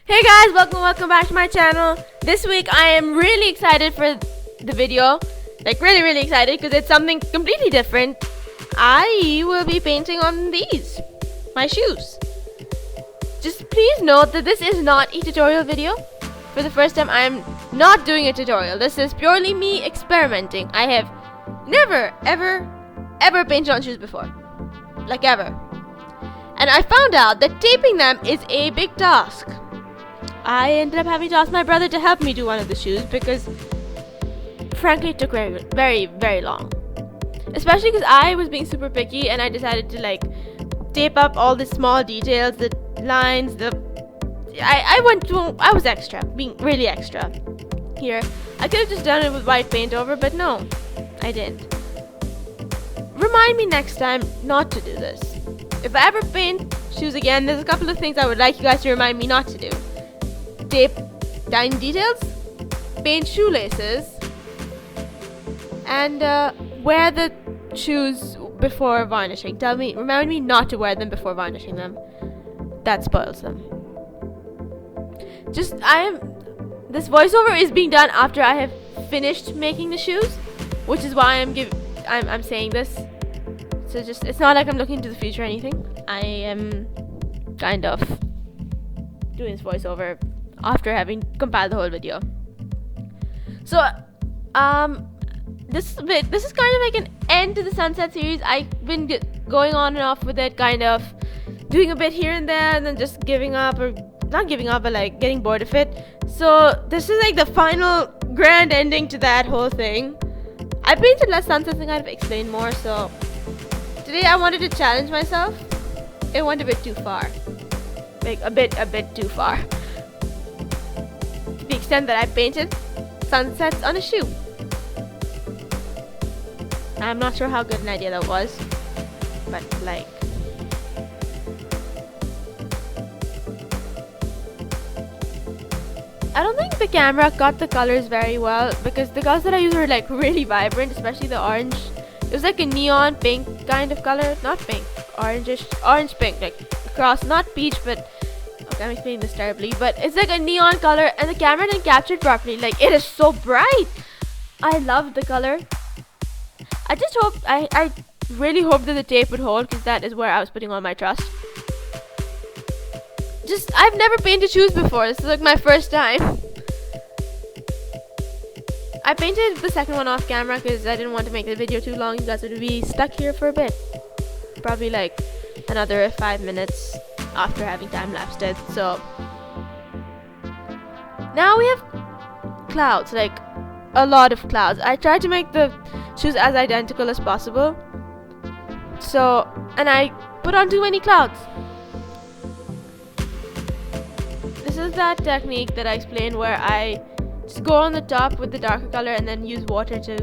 Hey guys, welcome back to my channel. This week I am really excited for the video. Like really excited because it's something completely different. I will be painting on these, my shoes. Just please note that this is not a tutorial video. For the first time I am not doing a tutorial. This is purely me experimenting. I have never ever painted on shoes before. Like ever. And I found out that taping them is a big task. I ended up having to ask my brother to help me do one of the shoes because frankly it took very long. Especially because I was being super picky and I decided to like tape up all the small details, the lines, I was extra, being really extra here. I could have just done it with white paint over, but no, I didn't. Remind me next time not to do this. If I ever paint shoes again, there's a couple of things I would like you guys to remind me not to do. Tape tiny details, paint shoelaces, and wear the shoes before varnishing. Remind me not to wear them before varnishing them. That spoils them. This voiceover is being done after I have finished making the shoes, which is why I'm saying this. So it's not like I'm looking to the future or anything. I am kind of doing this voiceover after having compiled the whole video. So this is kind of like an end to the Sunset series. I've been going on and off with it, kind of doing a bit here and there and then just giving up, or not giving up, but like getting bored of it. So this is like the final grand ending to that whole thing. I painted less sunsets and kind of explained more, so today I wanted to challenge myself. It went a bit too far. Like a bit too far. To the extent that I painted sunsets on a shoe. I'm not sure how good an idea that was, but like, I don't think the camera got the colors very well because the colors that I use are like really vibrant, especially the orange. It was like a neon pink kind of color, not pink, orange pink, like across, not peach, but okay, I'm explaining this terribly, but it's like a neon color and the camera didn't capture it properly. Like, it is so bright. I love the color. I just hope, I really hope that the tape would hold because that is where I was putting all my trust. I've never painted shoes before. This is like my first time. I painted the second one off camera because I didn't want to make the video too long. You guys would be stuck here for a bit. Probably like another 5 minutes after having time-lapsed it. So now we have clouds, like a lot of clouds. I tried to make the shoes as identical as possible. And I put on too many clouds. This is that technique that I explained where I just go on the top with the darker color and then use water to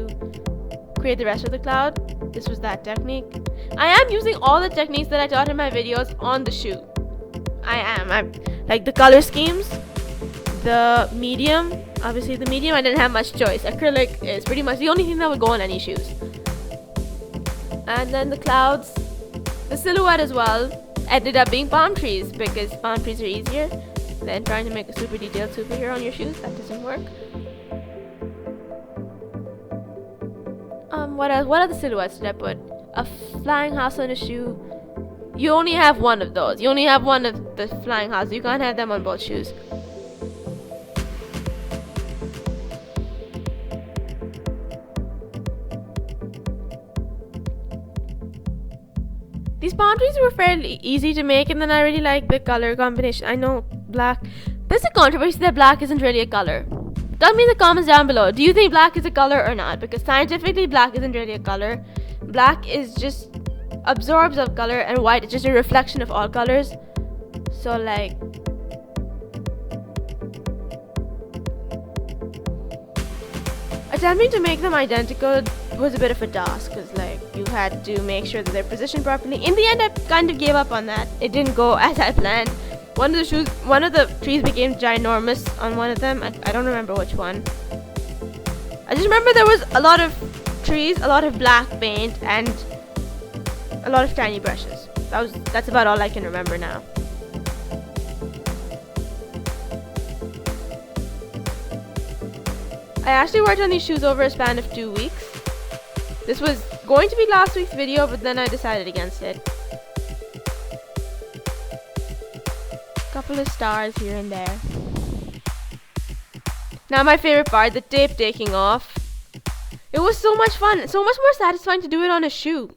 create the rest of the cloud. This was that technique. I am using all the techniques that I taught in my videos on the shoe. I'm like the color schemes, the medium. Obviously the medium I didn't have much choice. Acrylic is pretty much the only thing that would go on any shoes. And then the clouds, the silhouette as well ended up being palm trees because palm trees are easier than trying to make a super detailed superhero on your shoes. That doesn't work. What other silhouettes did I put? A flying house on a shoe. You only have one of those. You only have one of the flying houses. You can't have them on both shoes. These palm trees were fairly easy to make, and then I really like the color combination. I know black. There's a controversy that black isn't really a color. Tell me in the comments down below. Do you think black is a color or not? Because scientifically, black isn't really a color. Black is just absorbs of color, and white is just a reflection of all colors. So like, attempting to make them identical was a bit of a task because like you had to make sure that they're positioned properly. In the end, I kind of gave up on that. It didn't go as I planned. One of the trees became ginormous on one of them. I don't remember which one. I just remember there was a lot of trees, a lot of black paint, and a lot of tiny brushes. That's about all I can remember now. I actually worked on these shoes over a span of 2 weeks. This was going to be last week's video, but then I decided against it. Couple of stars here and there. Now my favorite part, the tape taking off. It was so much fun, so much more satisfying to do it on a shoe.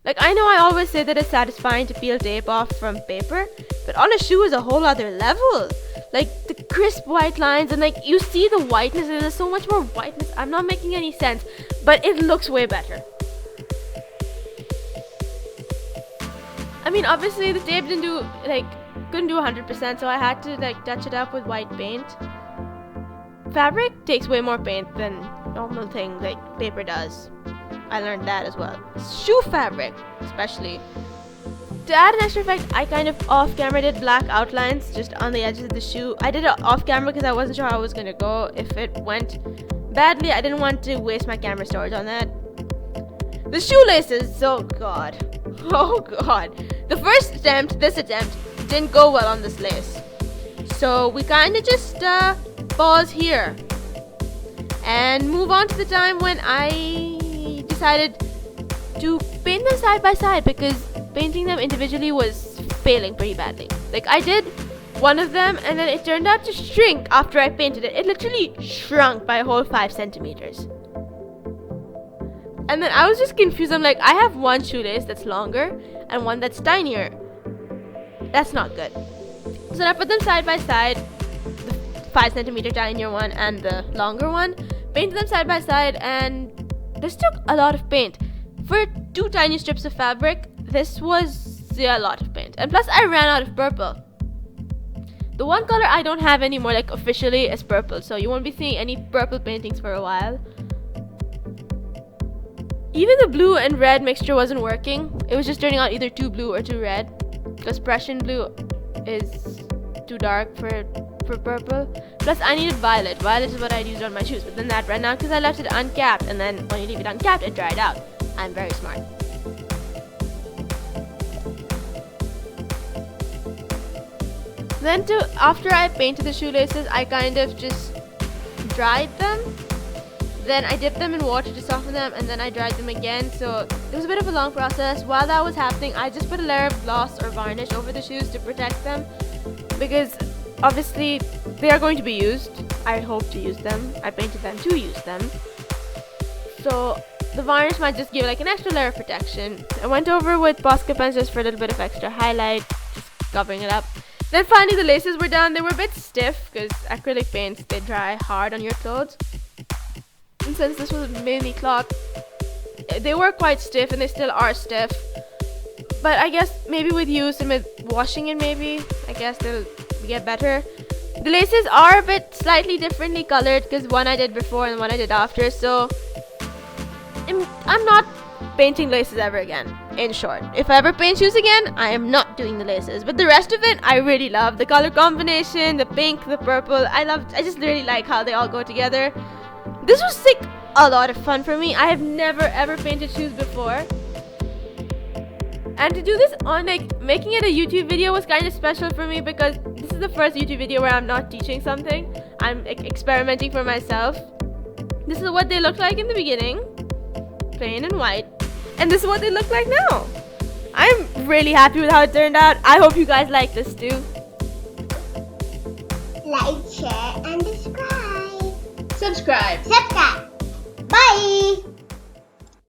Like, I know I always say that it's satisfying to peel tape off from paper, but on a shoe is a whole other level. Like, the crisp white lines, and like, you see the whiteness, and there's so much more whiteness. I'm not making any sense, but it looks way better. I mean, obviously the tape couldn't do 100%, so I had to like touch it up with white paint. Fabric takes way more paint than normal thing like paper does. I learned that as well. Shoe fabric, especially. To add an extra effect, I kind of off-camera did black outlines just on the edges of the shoe. I did it off-camera because I wasn't sure how it was gonna go. If it went badly, I didn't want to waste my camera storage on that. The shoelaces, oh god. Oh god. The first attempt, this attempt, didn't go well on this lace. So we kind of just pause here and move on to the time when I decided to paint them side by side, because painting them individually was failing pretty badly. Like, I did one of them and then it turned out to shrink after I painted it. It literally shrunk by a whole 5 centimeters. And then I was just confused. I'm like, I have one shoelace that's longer and one that's tinier. That's not good. So then I put them side by side, the 5 centimeter tinier one and the longer one, painted them side by side, and this took a lot of paint. For 2 tiny strips of fabric, this was a lot of paint. And plus I ran out of purple. The one color I don't have anymore, like officially, is purple, so you won't be seeing any purple paintings for a while. Even the blue and red mixture wasn't working. It was just turning out either too blue or too red, because Prussian blue is too dark for purple. Plus I needed violet. Violet is what I'd used on my shoes, but then that ran out because I left it uncapped, and then when you leave it uncapped, it dried out. I'm very smart. Then after I painted the shoelaces, I kind of just dried them. Then I dipped them in water to soften them, and then I dried them again. So it was a bit of a long process. While that was happening, I just put a layer of gloss or varnish over the shoes to protect them, because obviously they are going to be used. I hope to use them. I painted them to use them. So the varnish might just give like an extra layer of protection. I went over with Posca pens just for a little bit of extra highlight, just covering it up. Then finally the laces were done. They were a bit stiff because acrylic paints, they dry hard on your clothes. And since this was mainly cloth, they were quite stiff, and they still are stiff. But I guess maybe with use and with washing it, maybe, I guess they'll get better. The laces are a bit slightly differently colored because one I did before and one I did after. So I'm not painting laces ever again. In short, if I ever paint shoes again, I am not doing the laces. But the rest of it, I really love. The color combination, the pink, the purple, I just really like how they all go together. This was a lot of fun for me. I have never ever painted shoes before. And to do this on making it a YouTube video was kind of special for me, because this is the first YouTube video where I'm not teaching something. I'm experimenting for myself. This is what they look like in the beginning. Plain and white. And this is what they look like now. I'm really happy with how it turned out. I hope you guys like this too. Like, share, and subscribe. Subscribe. Subscribe.